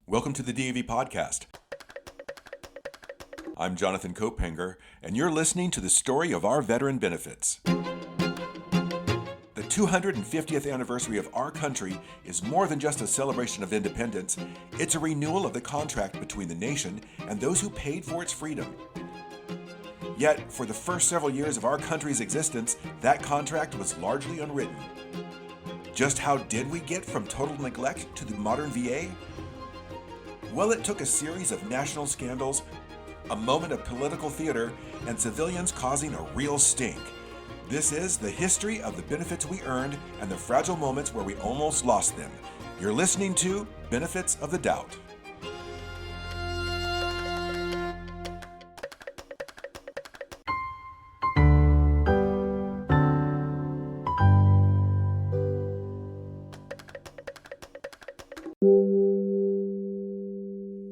Welcome to the DAV podcast. I'm Jonathan Kaupanger, and you're listening to the story of our veteran benefits. The 250th anniversary of our country is more than just a celebration of independence. It's a renewal of the contract between the nation and those who paid for its freedom. Yet, for the first several years of our country's existence, that contract was largely unwritten. Just how did we get from total neglect to the modern VA? Well, it took a series of national scandals, a moment of political theater, and civilians causing a real stink. This is the history of the benefits we earned and the fragile moments where we almost lost them. You're listening to Benefits of the Doubt.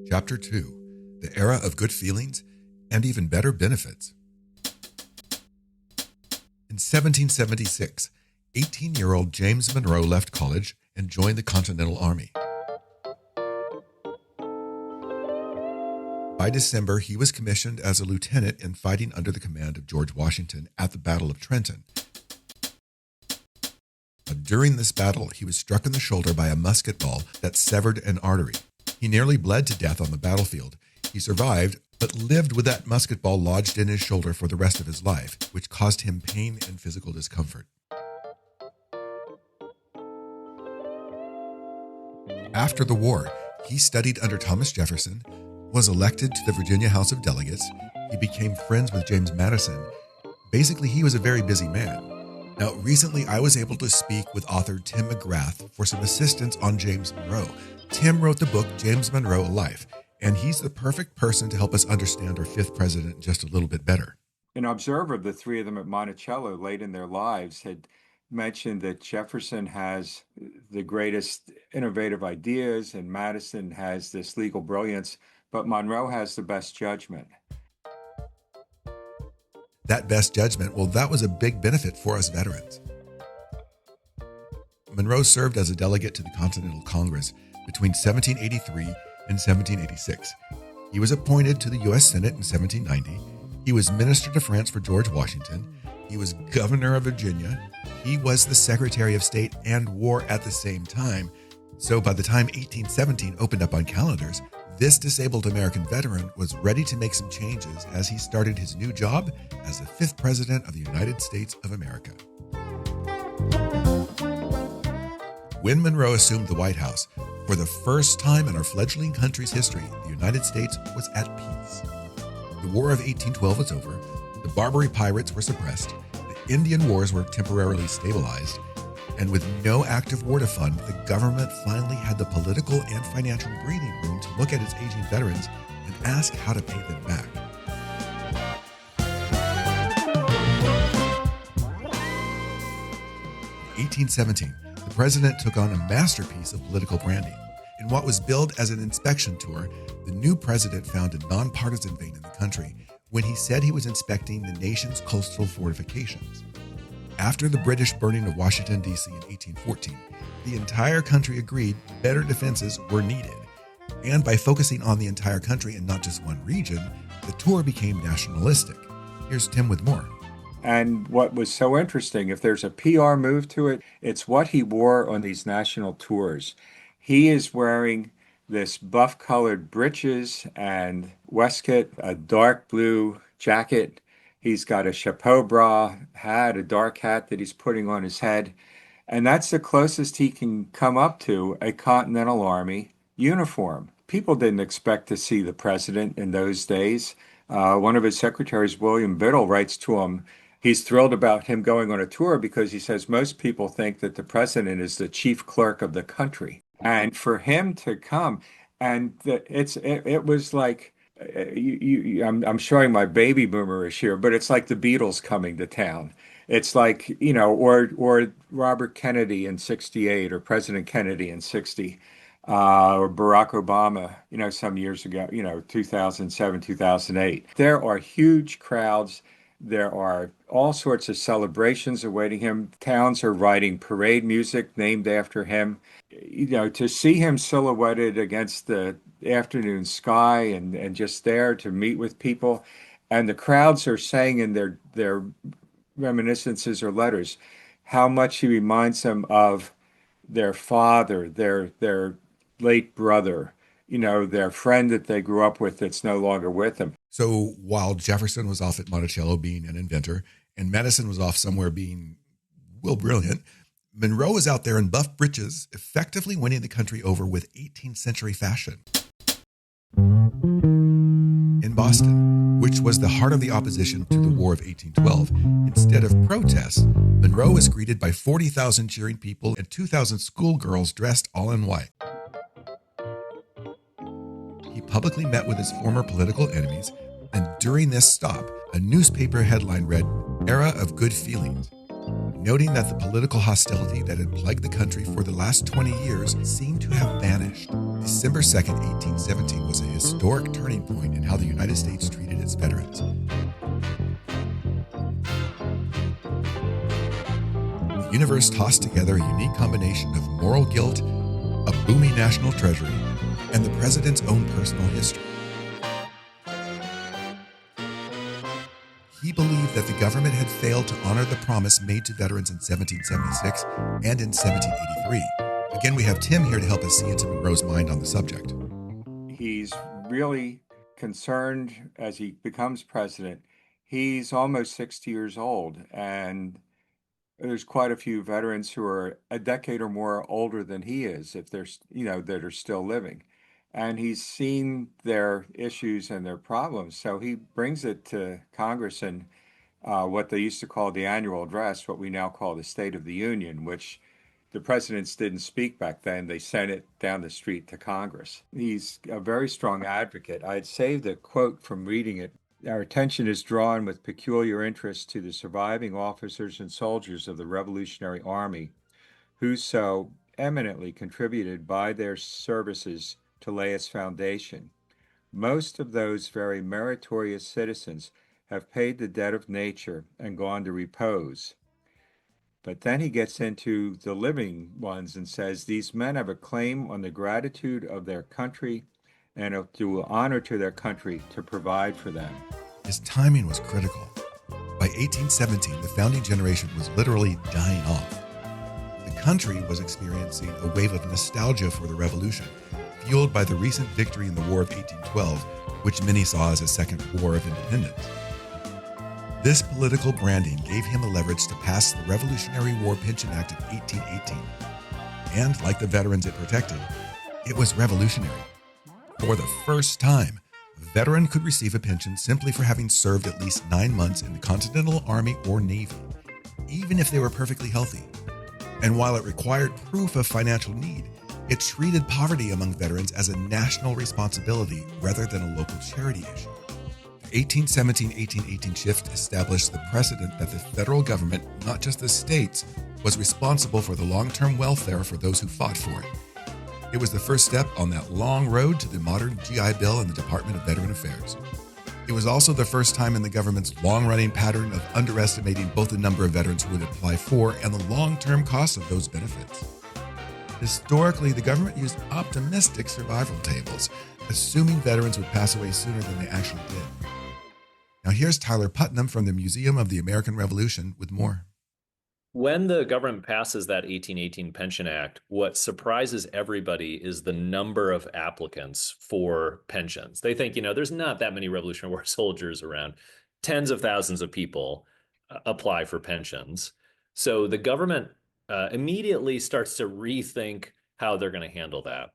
Chapter 2, The Era of Good Feelings and Even Better Benefits. In 1776, 18-year-old James Monroe left college and joined the Continental Army. By December, he was commissioned as a lieutenant and fighting under the command of George Washington at the Battle of Trenton. During this battle, he was struck in the shoulder by a musket ball that severed an artery. He nearly bled to death on the battlefield. He survived, but lived with that musket ball lodged in his shoulder for the rest of his life, which caused him pain and physical discomfort. After the war, he studied under Thomas Jefferson, was elected to the Virginia House of Delegates. He became friends with James Madison. Basically, he was a very busy man. Now, recently I was able to speak with author Tim McGrath for some assistance on James Monroe. Tim wrote the book James Monroe, A Life, and he's the perfect person to help us understand our fifth president just a little bit better. An observer of the three of them at Monticello late in their lives had mentioned that Jefferson has the greatest innovative ideas and Madison has this legal brilliance, but Monroe has the best judgment. That best judgment, well, that was a big benefit for us veterans. Monroe served as a delegate to the Continental Congress between 1783 and 1786. He was appointed to the U.S. Senate in 1790. He was minister to France for George Washington. He was governor of Virginia. He was the Secretary of State and war at the same time. So by the time 1817 opened up on calendars, this disabled American veteran was ready to make some changes as he started his new job as the fifth president of the United States of America. When Monroe assumed the White House, for the first time in our fledgling country's history, the United States was at peace. The War of 1812 was over, the Barbary pirates were suppressed, the Indian Wars were temporarily stabilized, and with no active war to fund, the government finally had the political and financial breathing room to look at its aging veterans and ask how to pay them back. In 1817, the president took on a masterpiece of political branding. In what was billed as an inspection tour, the new president found a nonpartisan vein in the country when he said he was inspecting the nation's coastal fortifications. After the British burning of Washington, D.C. in 1814, the entire country agreed better defenses were needed. And by focusing on the entire country and not just one region, the tour became nationalistic. Here's Tim with more. And what was so interesting, if there's a PR move to it, it's what he wore on these national tours. He is wearing this buff-colored breeches and waistcoat, a dark blue jacket. He's got a chapeau bras hat, a dark hat that he's putting on his head. And that's the closest he can come up to a Continental Army uniform. People didn't expect to see the president in those days. One of his secretaries, William Biddle, writes to him, he's thrilled about him going on a tour because he says most people think that the president is the chief clerk of the country. And for him to come, and it was like, I'm showing my baby boomerish here, but it's like the Beatles coming to town. It's like, or Robert Kennedy in 68 or President Kennedy in 60, or Barack Obama, some years ago, 2007, 2008. There are huge crowds There are all sorts of celebrations awaiting him. Towns are writing parade music named after him. You know, to see him silhouetted against the afternoon sky and just there to meet with people, and the crowds are saying in their reminiscences or letters how much he reminds them of their father, their late brother, you know, their friend that they grew up with that's no longer with them. So while Jefferson was off at Monticello being an inventor and Madison was off somewhere being, well, brilliant, Monroe was out there in buff breeches, effectively winning the country over with 18th century fashion. In Boston, which was the heart of the opposition to the War of 1812, instead of protests, Monroe was greeted by 40,000 cheering people and 2,000 schoolgirls dressed all in white. He publicly met with his former political enemies, and during this stop, a newspaper headline read, "Era of Good Feelings," noting that the political hostility that had plagued the country for the last 20 years seemed to have vanished. December 2nd, 1817 was a historic turning point in how the United States treated its veterans. The universe tossed together a unique combination of moral guilt, a booming national treasury, and the president's own personal history. He believed that the government had failed to honor the promise made to veterans in 1776 and in 1783. Again, we have Tim here to help us see into Monroe's mind on the subject. He's really concerned as he becomes president. He's almost 60 years old, and there's quite a few veterans who are a decade or more older than he is, if they're, you know, that are still living. And he's seen their issues and their problems. So he brings it to Congress in what they used to call the annual address, what we now call the State of the Union, which the presidents didn't speak back then. They sent it down the street to Congress. He's a very strong advocate. I had saved a quote from reading it. Our attention is drawn with peculiar interest to the surviving officers and soldiers of the Revolutionary Army who so eminently contributed by their services to lay its foundation. Most of those very meritorious citizens have paid the debt of nature and gone to repose. But then he gets into the living ones and says, these men have a claim on the gratitude of their country and of due honor to their country to provide for them. His timing was critical. By 1817, the founding generation was literally dying off. The country was experiencing a wave of nostalgia for the Revolution, fueled by the recent victory in the War of 1812, which many saw as a second War of Independence. This political branding gave him the leverage to pass the Revolutionary War Pension Act of 1818. And like the veterans it protected, it was revolutionary. For the first time, a veteran could receive a pension simply for having served at least 9 months in the Continental Army or Navy, even if they were perfectly healthy. And while it required proof of financial need, it treated poverty among veterans as a national responsibility rather than a local charity issue. The 1817-1818 shift established the precedent that the federal government, not just the states, was responsible for the long-term welfare for those who fought for it. It was the first step on that long road to the modern GI Bill and the Department of Veteran Affairs. It was also the first time in the government's long-running pattern of underestimating both the number of veterans who would apply for and the long-term costs of those benefits. Historically, the government used optimistic survival tables, assuming veterans would pass away sooner than they actually did. Now here's Tyler Putnam from the Museum of the American Revolution with more. When the government passes that 1818 Pension Act, what surprises everybody is the number of applicants for pensions. They think, there's not that many Revolutionary War soldiers around. Tens of thousands of people apply for pensions. So the government immediately starts to rethink how they're going to handle that.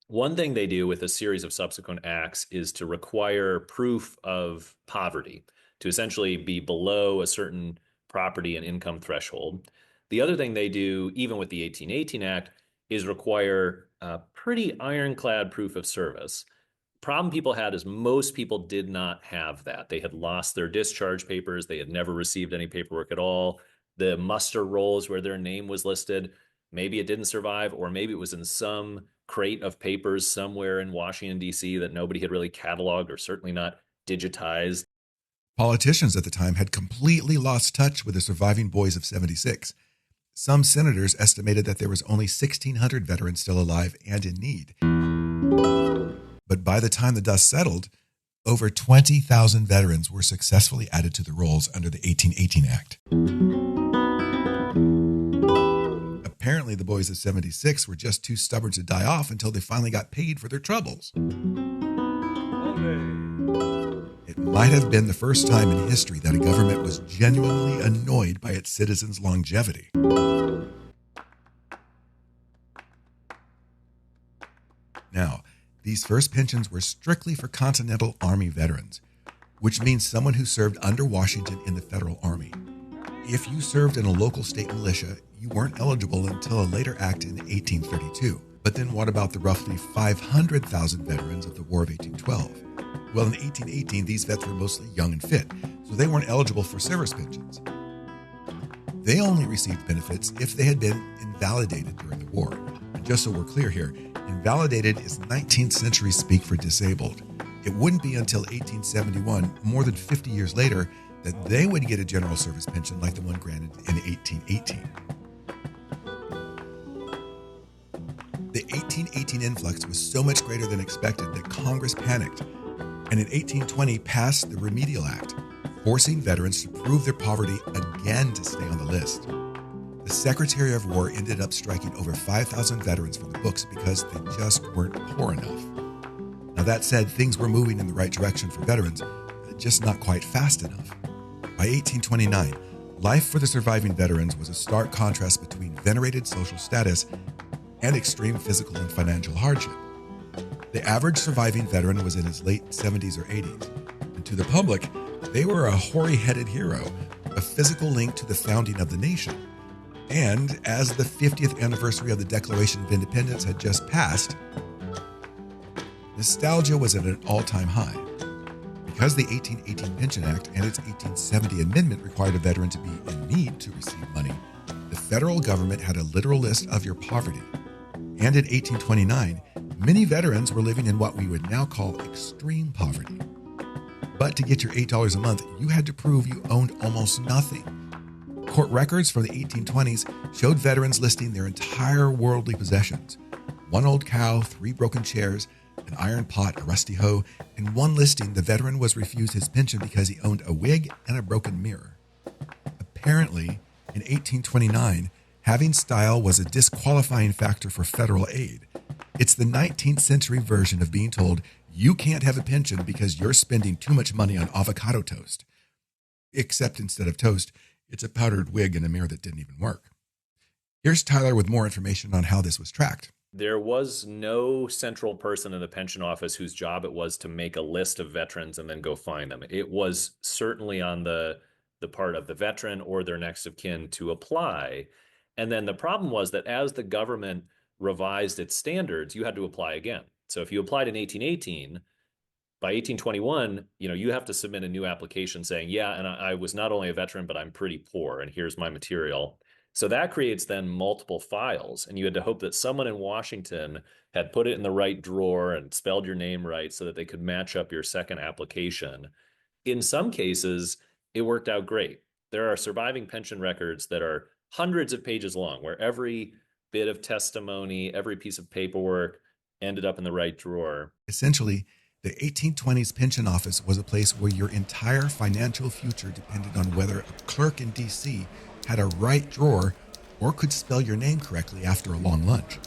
One thing they do with a series of subsequent acts is to require proof of poverty, to essentially be below a certain property and income threshold. The other thing they do, even with the 1818 Act, is require pretty ironclad proof of service. Problem people had is most people did not have that. They had lost their discharge papers. They had never received any paperwork at all. The muster rolls where their name was listed, maybe it didn't survive, or maybe it was in some crate of papers somewhere in Washington, D.C. that nobody had really cataloged or certainly not digitized. Politicians at the time had completely lost touch with the surviving boys of 76. Some senators estimated that there was only 1,600 veterans still alive and in need. But by the time the dust settled, over 20,000 veterans were successfully added to the rolls under the 1818 Act. Apparently, the boys of 76 were just too stubborn to die off until they finally got paid for their troubles. It might have been the first time in history that a government was genuinely annoyed by its citizens' longevity. Now, these first pensions were strictly for Continental Army veterans, which means someone who served under Washington in the Federal Army. If you served in a local state militia, you weren't eligible until a later act in 1832. But then what about the roughly 500,000 veterans of the War of 1812? Well, in 1818, these vets were mostly young and fit, so they weren't eligible for service pensions. They only received benefits if they had been invalidated during the war. And just so we're clear here, invalidated is 19th century speak for disabled. It wouldn't be until 1871, more than 50 years later, that they would get a general service pension like the one granted in 1818. The 1818 influx was so much greater than expected that Congress panicked, and in 1820 passed the Remedial Act, forcing veterans to prove their poverty again to stay on the list. The Secretary of War ended up striking over 5,000 veterans from the books because they just weren't poor enough. Now that said, things were moving in the right direction for veterans, just not quite fast enough. By 1829, life for the surviving veterans was a stark contrast between venerated social status and extreme physical and financial hardship. The average surviving veteran was in his late 70s or 80s, and to the public, they were a hoary-headed hero, a physical link to the founding of the nation. And as the 50th anniversary of the Declaration of Independence had just passed, nostalgia was at an all-time high. Because the 1818 Pension Act and its 1870 amendment required a veteran to be in need to receive money, the federal government had a literal list of your poverty. And in 1829, many veterans were living in what we would now call extreme poverty. But to get your $8 a month, you had to prove you owned almost nothing. Court records from the 1820s showed veterans listing their entire worldly possessions: one old cow, 3 broken chairs, an iron pot, a rusty hoe. In one listing, the veteran was refused his pension because he owned a wig and a broken mirror. Apparently, in 1829, having style was a disqualifying factor for federal aid. It's the 19th century version of being told you can't have a pension because you're spending too much money on avocado toast. Except instead of toast, it's a powdered wig and a mirror that didn't even work. Here's Tyler with more information on how this was tracked. There was no central person in the pension office whose job it was to make a list of veterans and then go find them. It was certainly on the part of the veteran or their next of kin to apply. And then the problem was that as the government revised its standards, you had to apply again. So if you applied in 1818, by 1821, you have to submit a new application saying, yeah, and I was not only a veteran, but I'm pretty poor, and here's my material. So that creates then multiple files, and you had to hope that someone in Washington had put it in the right drawer and spelled your name right so that they could match up your second application. In some cases, it worked out great. There are surviving pension records that are hundreds of pages long, where every bit of testimony, every piece of paperwork ended up in the right drawer. Essentially, the 1820s pension office was a place where your entire financial future depended on whether a clerk in D.C. had a right drawer or could spell your name correctly after a long lunch.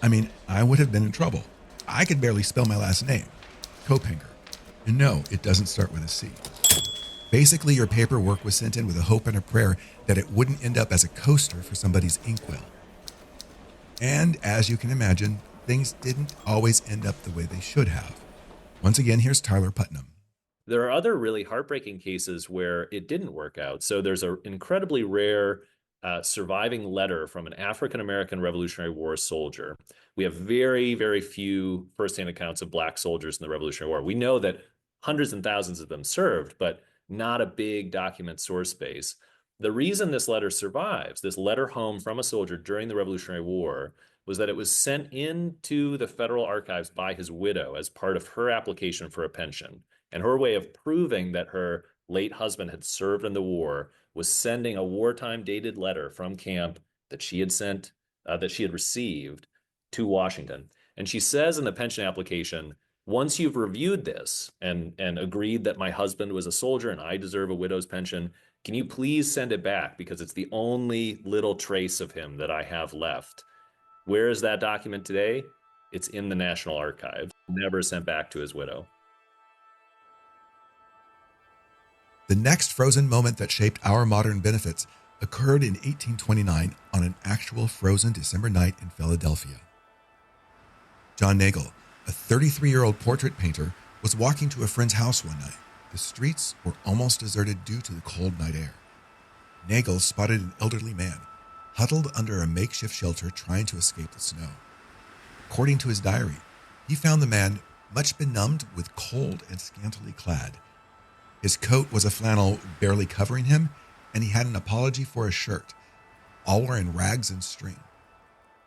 I mean, I would have been in trouble. I could barely spell my last name, Kaupanger. And no, it doesn't start with a C. Basically, your paperwork was sent in with a hope and a prayer that it wouldn't end up as a coaster for somebody's inkwell. And as you can imagine, things didn't always end up the way they should have. Once again, here's Tyler Putnam. There are other really heartbreaking cases where it didn't work out. So there's an incredibly rare surviving letter from an African-American Revolutionary War soldier. We have very, very few firsthand accounts of Black soldiers in the Revolutionary War. We know that hundreds and thousands of them served, but not a big document source base. The reason this letter survives, this letter home from a soldier during the Revolutionary War, was that it was sent into the federal archives by his widow as part of her application for a pension. And her way of proving that her late husband had served in the war, was sending a wartime dated letter from camp that she had sent, that she had received to Washington. And she says in the pension application, once you've reviewed this and agreed that my husband was a soldier and I deserve a widow's pension, can you please send it back because it's the only little trace of him that I have left. Where is that document today? It's in the National Archives, never sent back to his widow. The next frozen moment that shaped our modern benefits occurred in 1829 on an actual frozen December night in Philadelphia. John Nagel, a 33-year-old portrait painter, was walking to a friend's house one night. The streets were almost deserted due to the cold night air. Nagel spotted an elderly man huddled under a makeshift shelter trying to escape the snow. According to his diary, he found the man much benumbed with cold and scantily clad. His coat was a flannel barely covering him, and he had an apology for his shirt. All were in rags and string.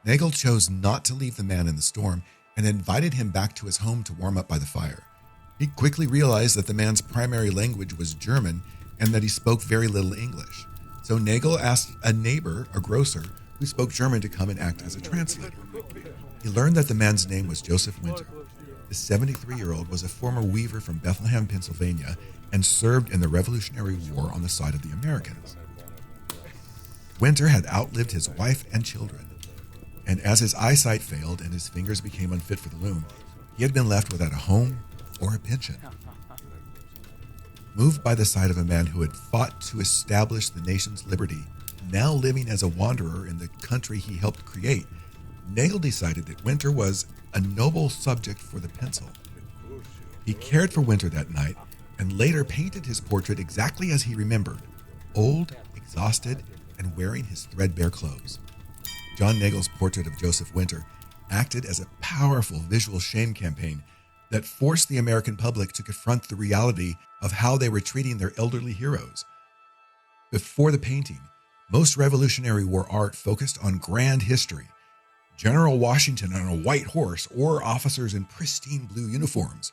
Nagel chose not to leave the man in the storm and invited him back to his home to warm up by the fire. He quickly realized that the man's primary language was German and that he spoke very little English. So Nagel asked a neighbor, a grocer, who spoke German to come and act as a translator. He learned that the man's name was Joseph Winter. The 73-year-old was a former weaver from Bethlehem, Pennsylvania, and served in the Revolutionary War on the side of the Americans. Winter had outlived his wife and children, and as his eyesight failed and his fingers became unfit for the loom, he had been left without a home or a pension. Moved by the sight of a man who had fought to establish the nation's liberty, now living as a wanderer in the country he helped create, Nagel decided that Winter was a noble subject for the pencil. He cared for Winter that night and later painted his portrait exactly as he remembered, old, exhausted, and wearing his threadbare clothes. John Nagel's portrait of Joseph Winter acted as a powerful visual shame campaign that forced the American public to confront the reality of how they were treating their elderly heroes. Before the painting, most Revolutionary War art focused on grand history, General Washington on a white horse or officers in pristine blue uniforms.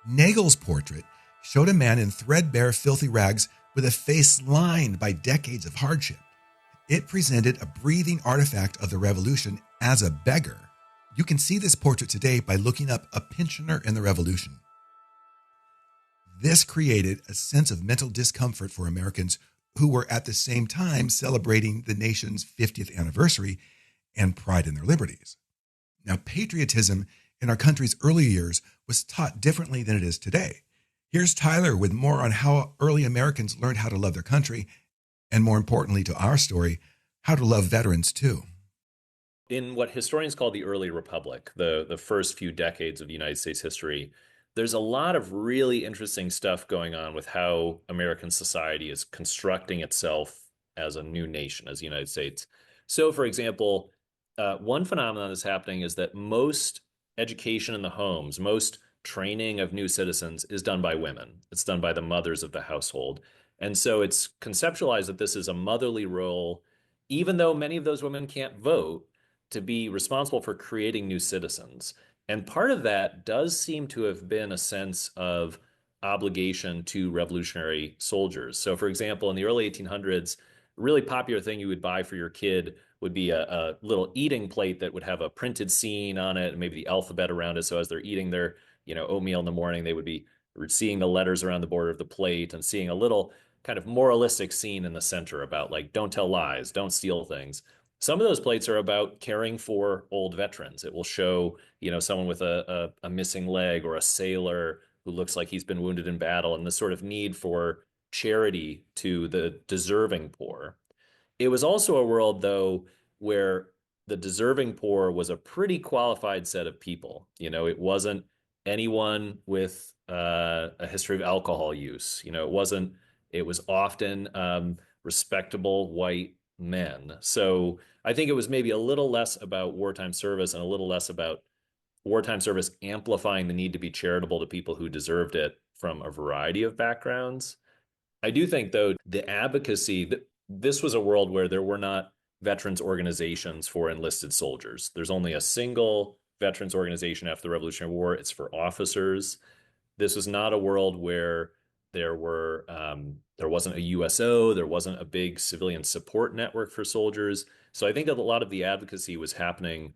Nagel's portrait showed a man in threadbare, filthy rags with a face lined by decades of hardship. It presented a breathing artifact of the Revolution as a beggar. You can see this portrait today by looking up a pensioner in the Revolution. This created a sense of mental discomfort for Americans who were at the same time celebrating the nation's 50th anniversary and pride in their liberties. Now, patriotism in our country's early years was taught differently than it is today. Here's Tyler with more on how early Americans learned how to love their country, and more importantly to our story, how to love veterans too. In what historians call the early republic, the first few decades of United States history, there's a lot of really interesting stuff going on with how American society is constructing itself as a new nation, as the United States. So, for example, one phenomenon that's happening is that most education in the homes, most training of new citizens is done by women. It's done by the mothers of the household. And so it's conceptualized that this is a motherly role, even though many of those women can't vote, to be responsible for creating new citizens. And part of that does seem to have been a sense of obligation to revolutionary soldiers. So, for example, in the early 1800s, a really popular thing you would buy for your kid would be a little eating plate that would have a printed scene on it and maybe the alphabet around it. So as they're eating their, oatmeal in the morning, they would be seeing the letters around the border of the plate and seeing a little kind of moralistic scene in the center about like, don't tell lies, don't steal things. Some of those plates are about caring for old veterans. It will show, someone with a missing leg or a sailor who looks like he's been wounded in battle, and the sort of need for charity to the deserving poor. It was also a world, though, where the deserving poor was a pretty qualified set of people. It wasn't anyone with a history of alcohol use. It was often respectable white men. So I think it was maybe a little less about wartime service and a little less about wartime service amplifying the need to be charitable to people who deserved it from a variety of backgrounds. I do think, though, the advocacy, this was a world where there were not veterans organizations for enlisted soldiers. There's only a single veterans organization after the Revolutionary War. It's for officers. This was not a world where There wasn't a USO. There wasn't a big civilian support network for soldiers. So I think that a lot of the advocacy was happening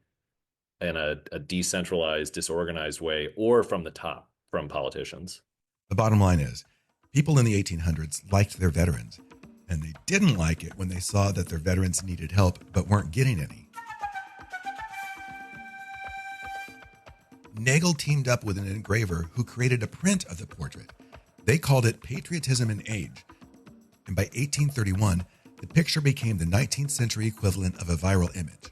in a decentralized, disorganized way, or from the top, from politicians. The bottom line is, people in the 1800s liked their veterans, and they didn't like it when they saw that their veterans needed help but weren't getting any. Nagel teamed up with an engraver who created a print of the portrait. They called it Patriotism in Age. And by 1831, the picture became the 19th century equivalent of a viral image.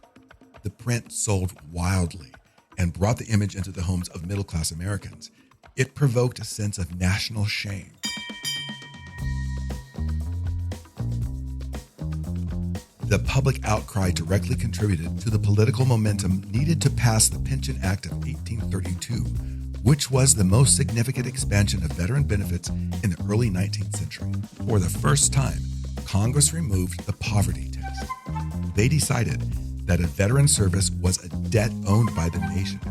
The print sold wildly and brought the image into the homes of middle-class Americans. It provoked a sense of national shame. The public outcry directly contributed to the political momentum needed to pass the Pension Act of 1832, which was the most significant expansion of veteran benefits in the early 19th century. For the first time, Congress removed the poverty test. They decided that a veteran service was a debt owned by the nation,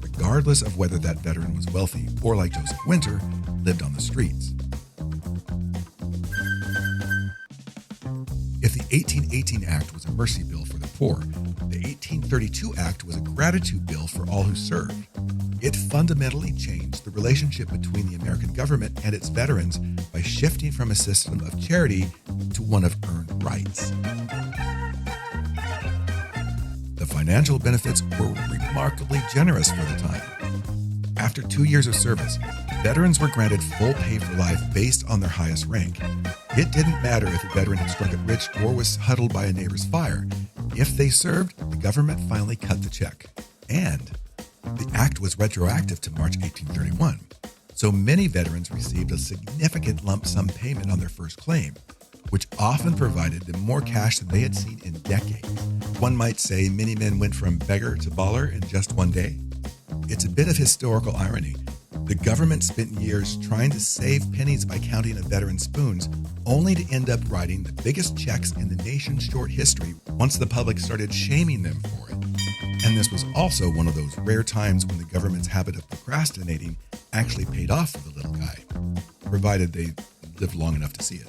regardless of whether that veteran was wealthy or, like Joseph Winter, lived on the streets. If the 1818 Act was a mercy bill for the poor, the 1832 Act was a gratitude bill for all who served. It fundamentally changed the relationship between the American government and its veterans by shifting from a system of charity to one of earned rights. The financial benefits were remarkably generous for the time. After 2 years of service, veterans were granted full pay for life based on their highest rank. It didn't matter if the veteran had struck it rich or was huddled by a neighbor's fire. If they served, the government finally cut the check. And the act was retroactive to March 1831. So many veterans received a significant lump sum payment on their first claim, which often provided them more cash than they had seen in decades. One might say many men went from beggar to baller in just one day. It's a bit of historical irony. The government spent years trying to save pennies by counting a veteran's spoons, only to end up writing the biggest checks in the nation's short history once the public started shaming them for it. And this was also one of those rare times when the government's habit of procrastinating actually paid off for the little guy, provided they lived long enough to see it.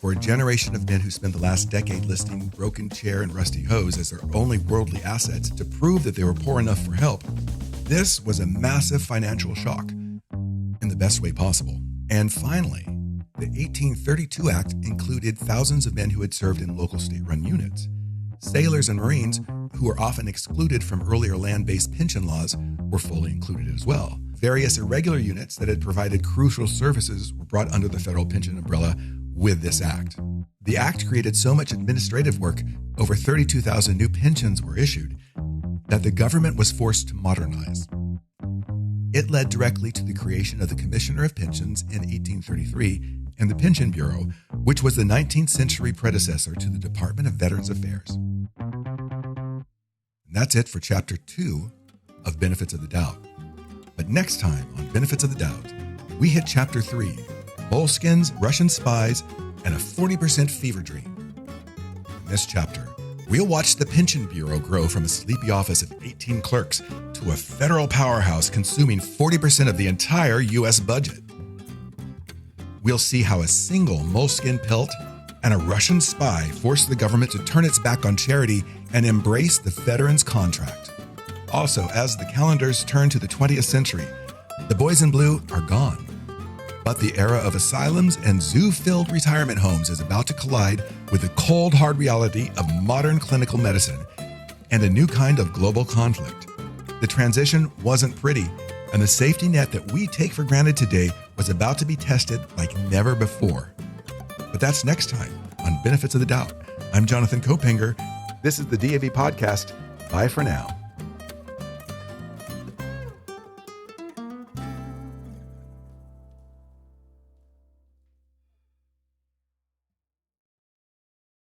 For a generation of men who spent the last decade listing broken chair and rusty hose as their only worldly assets to prove that they were poor enough for help, this was a massive financial shock in the best way possible. And finally, the 1832 Act included thousands of men who had served in local state-run units. Sailors and Marines, who were often excluded from earlier land-based pension laws, were fully included as well. Various irregular units that had provided crucial services were brought under the federal pension umbrella with this act. The act created so much administrative work, over 32,000 new pensions were issued, that the government was forced to modernize. It led directly to the creation of the Commissioner of Pensions in 1833 and the Pension Bureau, which was the 19th century predecessor to the Department of Veterans Affairs. And that's it for Chapter 2 of Benefits of the Doubt. But next time on Benefits of the Doubt, we hit Chapter 3, Moleskins, Russian Spies, and a 40% Fever Dream. In this chapter, we'll watch the Pension Bureau grow from a sleepy office of 18 clerks to a federal powerhouse consuming 40% of the entire U.S. budget. We'll see how a single moleskin pelt and a Russian spy forced the government to turn its back on charity and embrace the veterans' contract. Also, as the calendars turn to the 20th century, the boys in blue are gone. But the era of asylums and zoo-filled retirement homes is about to collide with the cold, hard reality of modern clinical medicine and a new kind of global conflict. The transition wasn't pretty, and the safety net that we take for granted today was about to be tested like never before. But that's next time on Benefits of the Doubt. I'm Jonathan Kaupanger. This is the DAV Podcast. Bye for now.